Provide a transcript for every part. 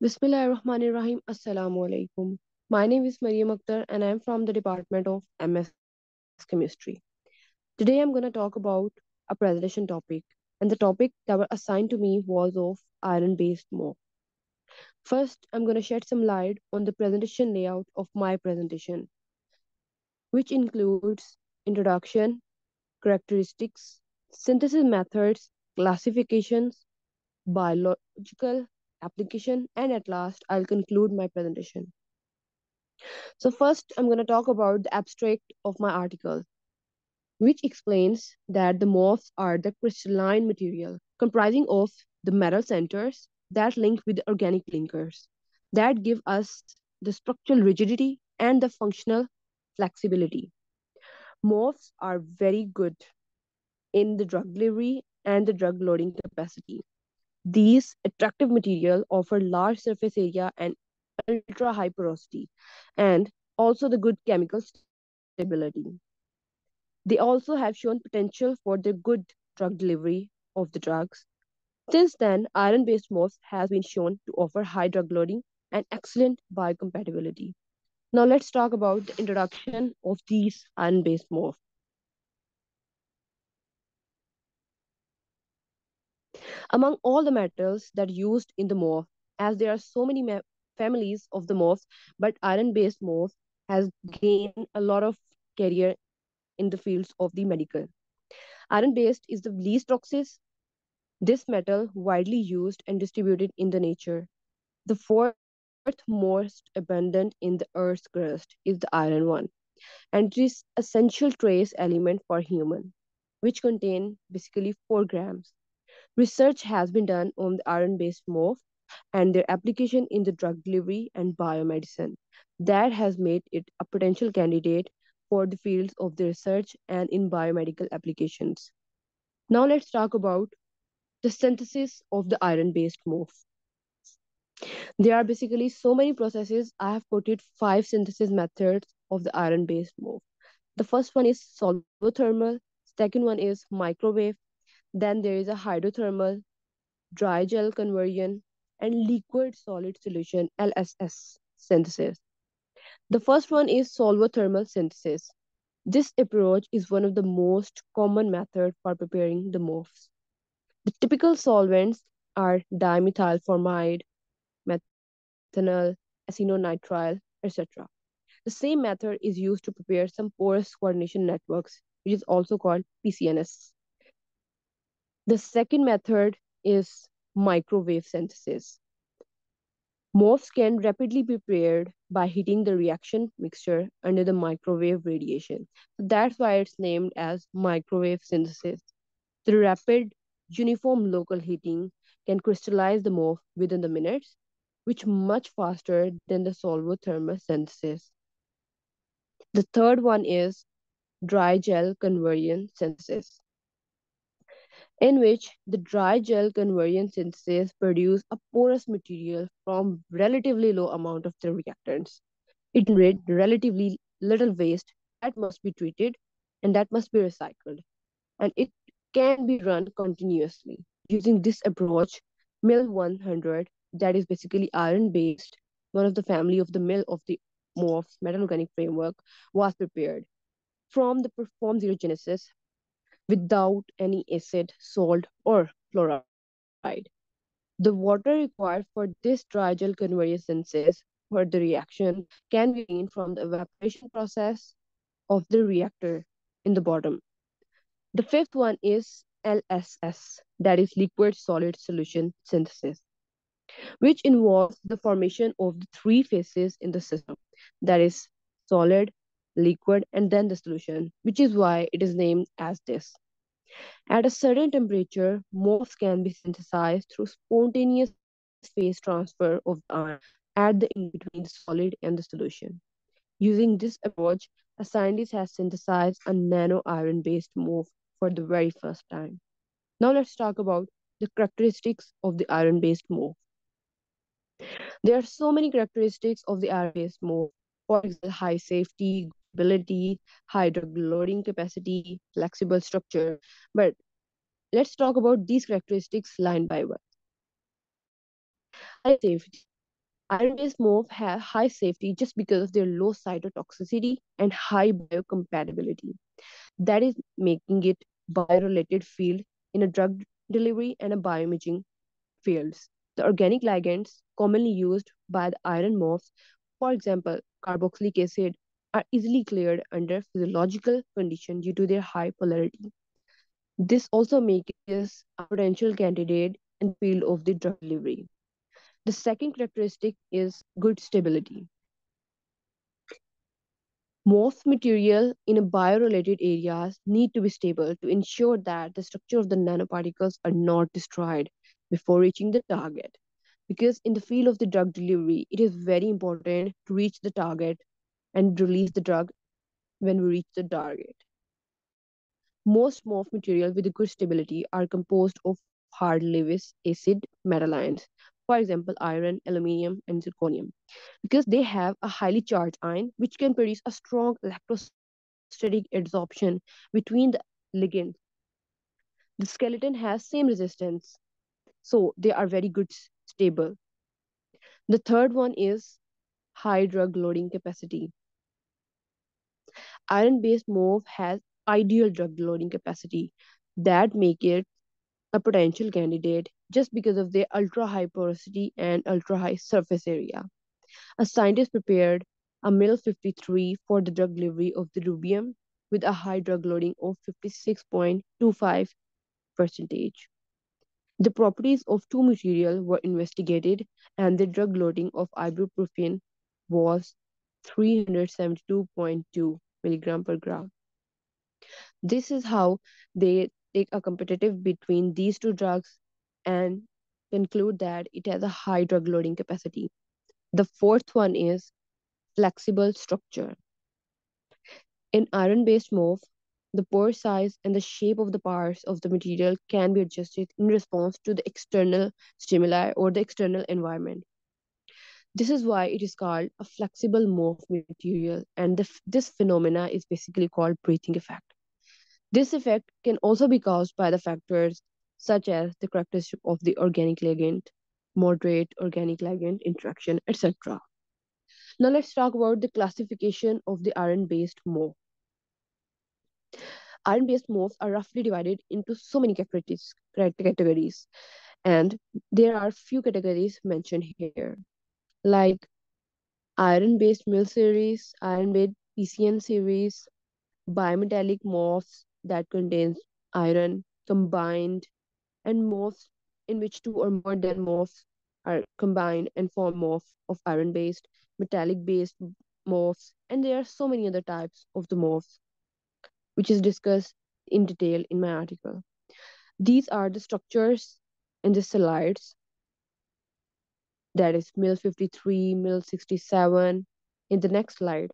Bismillahirrahmanirrahim. Assalamu alaikum. My name is Mariam Akhtar and I am from the Department of MS Chemistry. Today I'm going to talk about a presentation topic, and the topic that were assigned to me was of iron-based MOF. First, I'm going to shed some light on the presentation layout of my presentation, which includes introduction, characteristics, synthesis methods, classifications, biological application, and at last I'll conclude my presentation. So first, I'm going to talk about the abstract of my article, which explains that the morphs are the crystalline material comprising of the metal centers that link with the organic linkers that give us the structural rigidity and the functional flexibility. Morphs are very good in the drug delivery and the drug loading capacity. These attractive material offer large surface area and ultra high porosity and also the good chemical stability. They also have shown potential for the good drug delivery of the drugs. Since then, iron-based morphs has been shown to offer high drug loading and excellent biocompatibility. Now let's talk about the introduction of these iron-based morphs. Among all the metals that are used in the morph, as there are so many families of the morphs, but iron-based morph has gained a lot of career in the fields of the medical. Iron-based is the least toxic. This metal widely used and distributed in the nature. The fourth most abundant in the Earth's crust is the iron one, and it is essential trace element for human, which contain basically 4 grams. Research has been done on the iron-based morph and their application in the drug delivery and biomedicine. That has made it a potential candidate for the fields of the research and in biomedical applications. Now let's talk about the synthesis of the iron-based morph. There are basically so many processes. I have quoted 5 synthesis methods of the iron-based morph. The first one is solvothermal, second one is microwave, then there is a hydrothermal, dry gel conversion, and liquid solid solution LSS synthesis. The first one is solvothermal synthesis. This approach is one of the most common methods for preparing the morphs. The typical solvents are dimethylformide, methanol, acetonitrile, etc. The same method is used to prepare some porous coordination networks, which is also called PCNS. The second method is microwave synthesis. Morphs can rapidly be prepared by heating the reaction mixture under the microwave radiation. So that's why it's named as microwave synthesis. The rapid, uniform local heating can crystallize the morph within the minutes, which much faster than the solvothermal synthesis. The third one is dry gel conversion synthesis, in which the dry gel conversion synthesis produce a porous material from relatively low amount of the reactants. It generate relatively little waste that must be treated and that must be recycled. And it can be run continuously. Using this approach, MIL 100, that is basically iron based, one of the family of the MIL of the MORPHs metal organic framework, was prepared from the performed zerogenesis without any acid, salt, or fluoride. The water required for this dry gel conversion synthesis for the reaction can be obtained from the evaporation process of the reactor in the bottom. The fifth one is LSS, that is liquid solid solution synthesis, which involves the formation of the 3 phases in the system, that is solid, liquid, and then the solution, which is why it is named as this. At a certain temperature, MOFs can be synthesized through spontaneous phase transfer of the iron at the in between the solid and the solution. Using this approach, a scientist has synthesized a nano iron based MOF for the very first time. Now let's talk about the characteristics of the iron based MOF. There are so many characteristics of the iron based MOF. For example, high safety, good stability, high drug loading capacity, flexible structure. But let's talk about these characteristics line by line. High safety. Iron based MOF have high safety just because of their low cytotoxicity and high biocompatibility. That is making it biorelated field in a drug delivery and a bioimaging fields. The organic ligands commonly used by the iron morphs, for example, carboxylic acid, are easily cleared under physiological conditions due to their high polarity. This also makes us a potential candidate in the field of the drug delivery. The second characteristic is good stability. Most material in a biorelated areas need to be stable to ensure that the structure of the nanoparticles are not destroyed before reaching the target. Because in the field of the drug delivery, it is very important to reach the target and release the drug when we reach the target. Most MOF material with a good stability are composed of hard Lewis acid metal ions, for example, iron, aluminium, and zirconium, because they have a highly charged ion which can produce a strong electrostatic adsorption between the ligands. The skeleton has same resistance, so they are very good stable. The third one is high drug loading capacity. Iron based MOF has ideal drug loading capacity that make it a potential candidate just because of their ultra high porosity and ultra high surface area. A scientist prepared a MIL 53 for the drug delivery of the rubium with a high drug loading of 56.25 percentage. The properties of two material were investigated and the drug loading of ibuprofen was 372.2 milligram per gram. This is how they take a competitive between these two drugs and conclude that it has a high drug loading capacity. The fourth one is flexible structure. In iron based MOF, the pore size and the shape of the parts of the material can be adjusted in response to the external stimuli or the external environment. This is why it is called a flexible MOF material, and this phenomena is basically called breathing effect. This effect can also be caused by the factors such as the characteristic of the organic ligand, moderate organic ligand interaction, etc. Now let's talk about the classification of the iron-based MOF. Iron-based MOFs are roughly divided into so many categories, and there are few categories mentioned here, like iron-based mill series, iron-based PCN series, bimetallic MOFs that contains iron combined, and MOFs in which two or more than MOFs are combined and form of iron based, metallic based MOFs, and there are so many other types of the MOFs, which is discussed in detail in my article. These are the structures in the slides, that is MIL 53, MIL 67, in the next slide,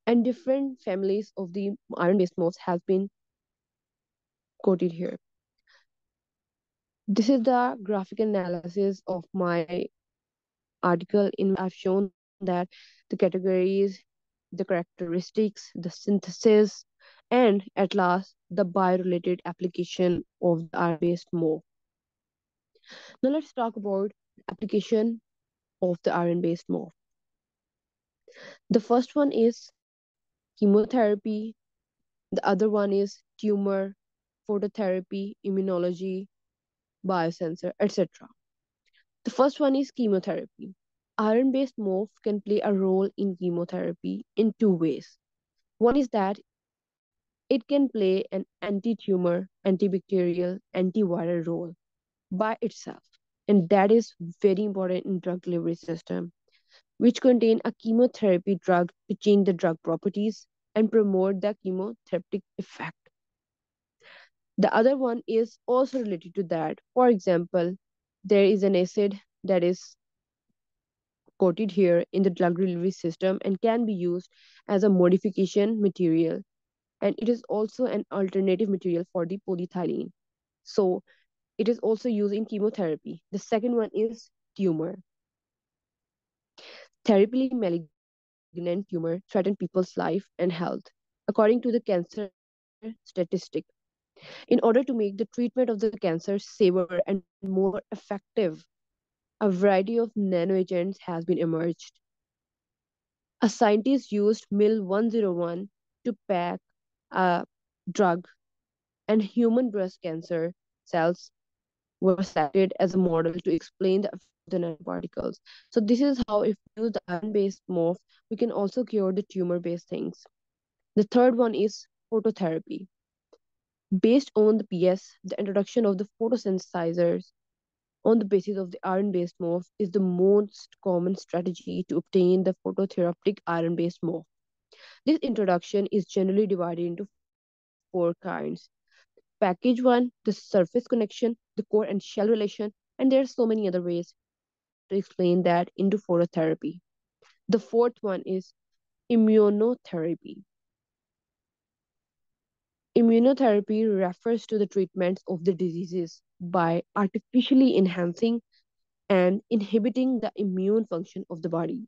and different families of the iron based MOFs has been quoted here. This is the graphic analysis of my article in which I've shown that the categories, the characteristics, the synthesis, and at last the biorelated application of the iron-based MOF. Now let's talk about application of the iron-based MOF. The first one is chemotherapy, the other one is tumor, phototherapy, immunology, biosensor, etc. The first one is chemotherapy. Iron based MOF can play a role in chemotherapy in two ways. One is that it can play an anti tumor, antibacterial, antiviral role by itself. And that is very important in drug delivery system, which contain a chemotherapy drug to change the drug properties and promote the chemotherapeutic effect. The other one is also related to that. For example, there is an acid that is coated here in the drug delivery system and can be used as a modification material. And it is also an alternative material for the polyethylene. So it is also used in chemotherapy. The second one is tumor. Therapeutically malignant tumor threaten people's life and health, according to the cancer statistic. In order to make the treatment of the cancer safer and more effective, A variety of nanoagents has been emerged. A scientist used MIL-101 to pack a drug, and human breast cancer cells were selected as a model to explain the effect of the nanoparticles. So this is how if we use the iron-based morph, we can also cure the tumor-based things. The third one is phototherapy. Based on the PS, the introduction of the photosynthesizers on the basis of the iron-based morph is the most common strategy to obtain the phototherapeutic iron-based morph. This introduction is generally divided into four kinds. Package one, the surface connection, the core and shell relation, and there are so many other ways to explain that into phototherapy. The fourth one is immunotherapy. Immunotherapy refers to the treatments of the diseases by artificially enhancing and inhibiting the immune function of the body.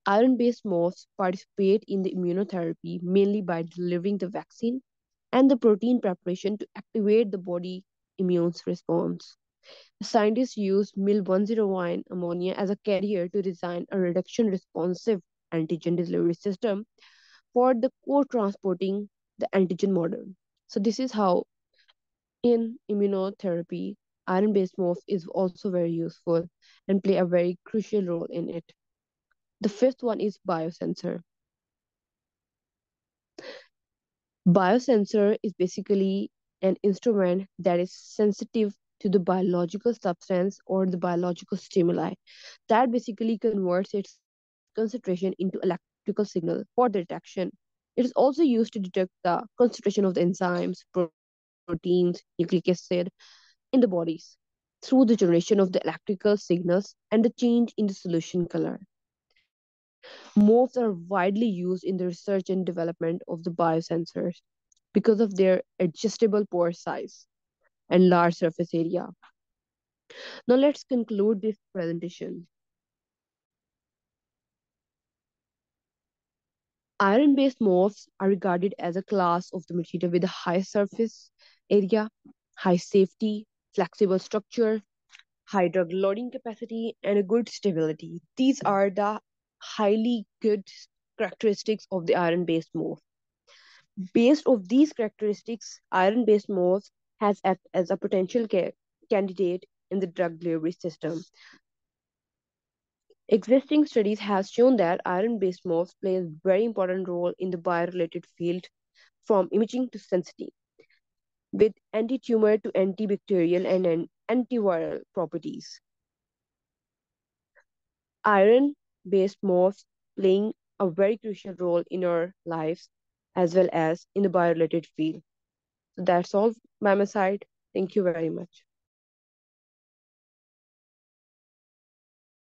Iron based morphs participate in the immunotherapy mainly by delivering the vaccine and the protein preparation to activate the body immune response. Scientists used MIL-101 ammonia as a carrier to design a reduction responsive antigen delivery system for the co-transporting the antigen model. So this is how in immunotherapy, iron-based morph is also very useful and play a very crucial role in it. The fifth one is biosensor. Biosensor is basically an instrument that is sensitive to the biological substance or the biological stimuli that basically converts its concentration into electrical signal for the detection. It is also used to detect the concentration of the enzymes, proteins, nucleic acid in the bodies through the generation of the electrical signals and the change in the solution color. Morphs are widely used in the research and development of the biosensors because of their adjustable pore size and large surface area. Now let's conclude this presentation. Iron-based morphs are regarded as a class of the material with a high surface area, high safety, flexible structure, high drug loading capacity, and a good stability. These are the highly good characteristics of the iron-based morph. Based of these characteristics, iron-based morphs has acted as a potential candidate in the drug delivery system. Existing studies have shown that iron-based morphs play a very important role in the bio-related field from imaging to sensitivity, with anti-tumor to antibacterial and antiviral properties. Iron-based morphs playing a very crucial role in our lives as well as in the bio-related field. So that's all by my side. Thank you very much.